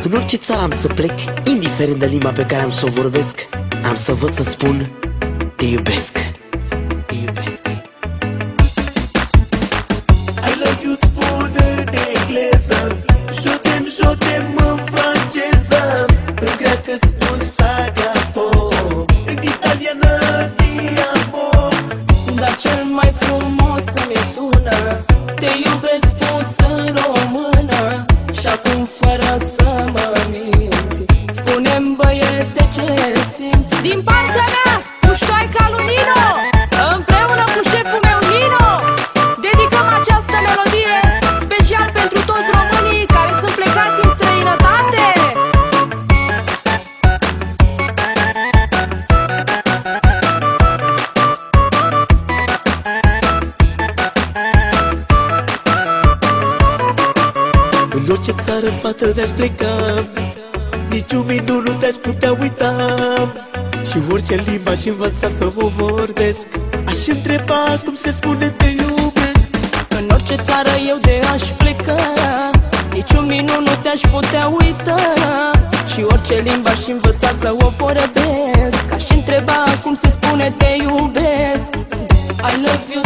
În orice țară am să plec, indiferent de limba pe care am să o vorbesc, am să văd să spun te iubesc. Te iubesc. I love you spun în engleză, je t'aime în franceză, în greacă spun sagafo, în italiană ti amo. Dar cel mai frumos îmi sună te iubesc spus în română. Și acum fără să mă minți, spune-mi băiete ce simți. Din partea mea, Puștoaica lui Nino, împreună cu șeful meu Nino, dedicăm această melodie special pentru toți românii care sunt plecați în străinătate. În orice țară, fată, de-aș pleca, niciun minut nu te-aș putea uita. Și orice limba aș învăța să o vorbesc, aș întreba cum se spune te iubesc. În orice țară eu de aș pleca, niciun minut nu te-aș putea uita. Și orice limbă aș învăța să o vorbesc, aș întreba cum se spune te iubesc. I love you